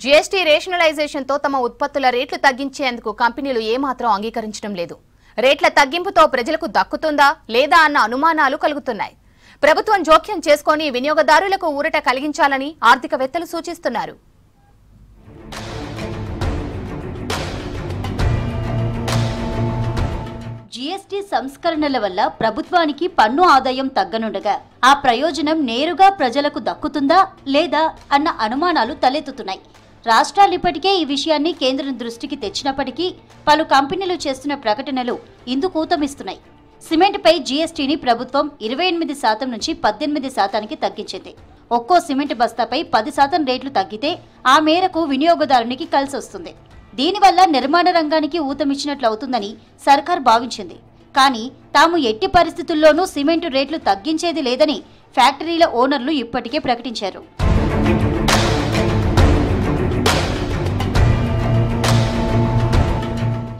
GST రేషనలైజేషన్తో తమ ఉత్పత్తుల రేట్లు తగ్గించేందుకు కంపెనీలు ఏమాత్రం అంగీకరించడం లేదు. రేట్ల తగ్గింపుతో ప్రజలకు దక్కుతుందా లేదా అన్న అనుమానాలు కలుగుతున్నాయి. ప్రభుత్వం జోక్యం చేసుకొని వినియోగదారులకు ఊరట కలిగించాలని ఆర్థికవేత్తలు సూచిస్తున్నారు. జీఎస్టీ సంస్కరణల వల్ల ప్రభుత్వానికి పన్ను ఆదాయం తగ్గనుండగా ఆ ప్రయోజనం నేరుగా ప్రజలకు దక్కుతుందా లేదా అన్న అనుమానాలు తలెత్తుతున్నాయి. రాష్ట్రాలు ఇప్పటికే ఈ విషయాన్ని కేంద్రం దృష్టికి తెచ్చినప్పటికీ పలు కంపెనీలు చేస్తున్న ప్రకటనలు ఇందుకు ఊతమిస్తున్నాయి. సిమెంట్పై జీఎస్టీని ప్రభుత్వం 28% నుంచి 18% తగ్గించింది. ఒక్కో సిమెంట్ బస్తాపై 10% రేట్లు తగ్గితే ఆ మేరకు వినియోగదారునికి కలిసొస్తుంది. దీనివల్ల నిర్మాణ రంగానికి ఊతమిచ్చినట్లు అవుతుందని సర్కార్ భావించింది. కానీ తాము ఎట్టి పరిస్థితుల్లోనూ సిమెంటు రేట్లు తగ్గించేది లేదని ఫ్యాక్టరీల ఓనర్లు ఇప్పటికే ప్రకటించారు.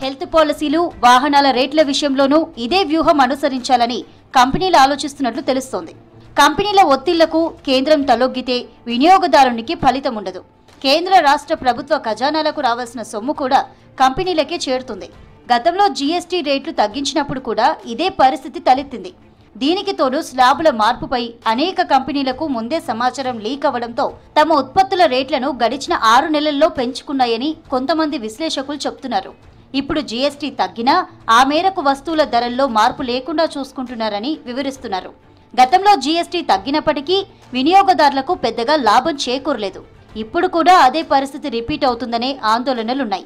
హెల్త్ పాలసీలు, వాహనాల రేట్ల విషయంలోనూ ఇదే వ్యూహం అనుసరించాలని కంపెనీలు ఆలోచిస్తున్నట్లు తెలుస్తోంది. కంపెనీల ఒత్తిళ్లకు కేంద్రం తలొగ్గితే వినియోగదారునికి ఫలితం ఉండదు. కేంద్ర రాష్ట్ర ప్రభుత్వ ఖజానాలకు రావాల్సిన సొమ్ము కూడా కంపెనీలకే చేరుతుంది. గతంలో జీఎస్టీ రేట్లు తగ్గించినప్పుడు కూడా ఇదే పరిస్థితి తలెత్తింది. దీనికి తోడు స్లాబుల మార్పుపై అనేక కంపెనీలకు ముందే సమాచారం లీక్ అవ్వడంతో తమ ఉత్పత్తుల రేట్లను గడిచిన 6 నెలల్లో పెంచుకున్నాయని కొంతమంది విశ్లేషకులు చెబుతున్నారు. ఇప్పుడు జీఎస్టీ తగ్గినా ఆ మేరకు వస్తువుల ధరల్లో మార్పు లేకుండా చూసుకుంటున్నారని వివరిస్తున్నారు. గతంలో జీఎస్టీ తగ్గినప్పటికీ వినియోగదారులకు పెద్దగా లాభం చేకూరలేదు. ఇప్పుడు కూడా అదే పరిస్థితి రిపీట్ అవుతుందనే ఆందోళనలున్నాయి.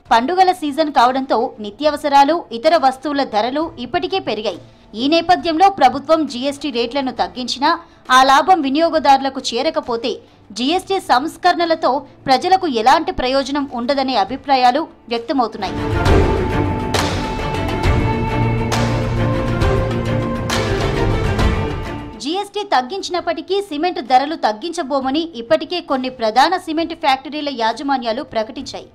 పండుగల సీజన్ కావడంతో నిత్యావసరాలు, ఇతర వస్తువుల ధరలు ఇప్పటికే పెరిగాయి. ఈ నేపథ్యంలో ప్రభుత్వం జీఎస్టీ రేట్లను తగ్గించినా ఆ లాభం వినియోగదారులకు చేరకపోతే జీఎస్టీ సంస్కరణలతో ప్రజలకు ఎలాంటి ప్రయోజనం ఉండదనే అభిప్రాయాలు వ్యక్తమవుతున్నాయి. జీఎస్టీ తగ్గించినప్పటికీ సిమెంట్ ధరలు తగ్గించబోమని ఇప్పటికే కొన్ని ప్రధాన సిమెంట్ ఫ్యాక్టరీల యాజమాన్యాలు ప్రకటించాయి.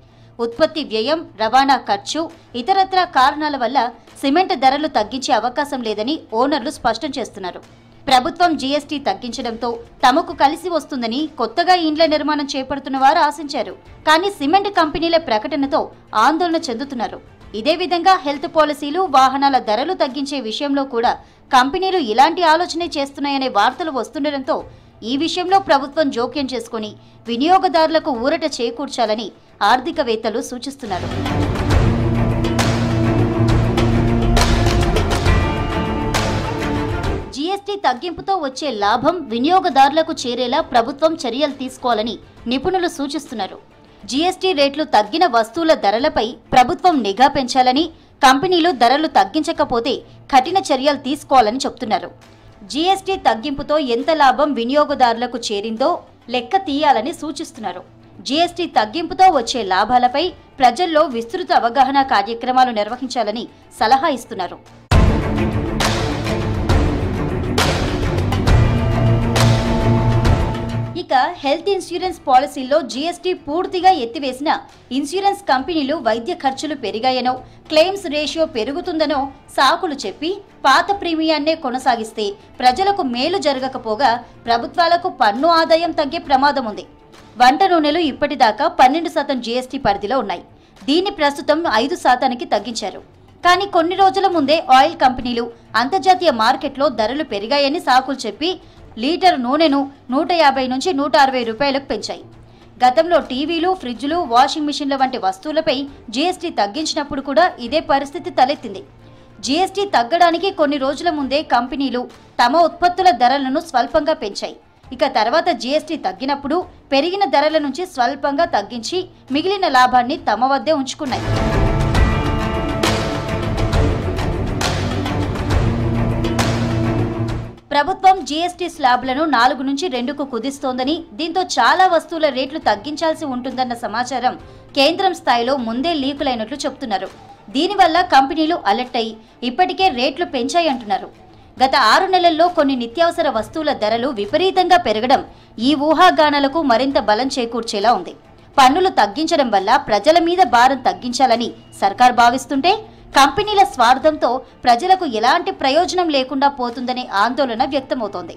ఉత్పత్తి వ్యయం, రవాణా ఖర్చు, ఇతరత్రా కారణాల వల్ల సిమెంట్ ధరలు తగ్గించే అవకాశం లేదని ఓనర్లు స్పష్టం చేస్తున్నారు. ప్రభుత్వం జీఎస్టీ తగ్గించడంతో తమకు కలిసి వస్తుందని కొత్తగా ఇండ్ల నిర్మాణం చేపడుతున్న వారు ఆశించారు. కానీ సిమెంట్ కంపెనీల ప్రకటనతో ఆందోళన చెందుతున్నారు. ఇదే విధంగా హెల్త్ పాలసీలు, వాహనాల ధరలు తగ్గించే విషయంలో కూడా కంపెనీలు ఇలాంటి ఆలోచనే చేస్తున్నాయనే వార్తలు వస్తుండటంతో ఈ విషయంలో ప్రభుత్వం జోక్యం చేసుకుని వినియోగదారులకు ఊరట చేకూర్చాలని ఆర్థికవేత్తలు సూచిస్తున్నారు. జీఎస్టీ తగ్గింపుతో వచ్చే లాభం వినియోగదారులకు చేరేలా ప్రభుత్వం చర్యలు తీసుకోవాలని నిపుణులు సూచిస్తున్నారు. జీఎస్టీ రేట్లు తగ్గిన వస్తువుల ధరలపై ప్రభుత్వం నిఘా పెంచాలని, కంపెనీలు ధరలు తగ్గించకపోతే కఠిన చర్యలు తీసుకోవాలని చెబుతున్నారు. జీఎస్టీ తగ్గింపుతో ఎంత లాభం వినియోగదారులకు చేరిందో లెక్క తీయాలని సూచిస్తున్నారు. జీఎస్టీ తగ్గింపుతో వచ్చే లాభాలపై ప్రజల్లో విస్తృత అవగాహన కార్యక్రమాలు నిర్వహించాలని సలహా ఇస్తున్నారు. ఇక హెల్త్ ఇన్సూరెన్స్ పాలసీల్లో జీఎస్టీ పూర్తిగా ఎత్తివేసిన ఇన్సూరెన్స్ కంపెనీలు వైద్య ఖర్చులు పెరిగాయనో, క్లెయిమ్స్ రేషియో పెరుగుతుందనో సాకులు చెప్పి పాత ప్రీమియాన్నే కొనసాగిస్తే ప్రజలకు మేలు జరగకపోగా ప్రభుత్వాలకు పన్ను ఆదాయం తగ్గే ప్రమాదం ఉంది. వంట నూనెలు ఇప్పటిదాకా 12% జీఎస్టీ పరిధిలో ఉన్నాయి. దీన్ని ప్రస్తుతం 5%కి తగ్గించారు. కానీ కొన్ని రోజుల ముందే ఆయిల్ కంపెనీలు అంతర్జాతీయ మార్కెట్లో ధరలు పెరిగాయని సాకులు చెప్పి లీటర్ నూనెను 150 నుంచి 160 రూపాయలకు పెంచాయి. గతంలో టీవీలు, ఫ్రిడ్జ్లు, వాషింగ్ మిషన్ల వంటి వస్తువులపై జీఎస్టీ తగ్గించినప్పుడు కూడా ఇదే పరిస్థితి తలెత్తింది. జీఎస్టీ తగ్గడానికి కొన్ని రోజుల ముందే కంపెనీలు తమ ఉత్పత్తుల ధరలను స్వల్పంగా పెంచాయి. ఇక తర్వాత జీఎస్టీ తగ్గినప్పుడు పెరిగిన ధరల నుంచి స్వల్పంగా తగ్గించి మిగిలిన లాభాన్ని తమ వద్దే ఉంచుకున్నాయి. ప్రభుత్వం జీఎస్టీ స్లాబ్లను 4 నుంచి 2కు కుదిస్తోందని, దీంతో చాలా వస్తువుల రేట్లు తగ్గించాల్సి ఉంటుందన్న సమాచారం కేంద్రం స్థాయిలో ముందే లీకులైనట్లు చెబుతున్నారు. దీనివల్ల కంపెనీలు అలర్ట్ అయి ఇప్పటికే రేట్లు పెంచాయంటున్నారు. గత 6 నెలల్లో కొన్ని నిత్యావసర వస్తువుల ధరలు విపరీతంగా పెరగడం ఈ ఊహాగానాలకు మరింత బలం చేకూర్చేలా ఉంది. పన్నులు తగ్గించడం వల్ల ప్రజల మీద భారం తగ్గించాలని సర్కార్ భావిస్తుంటే కంపెనీల స్వార్థంతో ప్రజలకు ఎలాంటి ప్రయోజనం లేకుండా పోతుందనే ఆందోళన వ్యక్తమవుతోంది.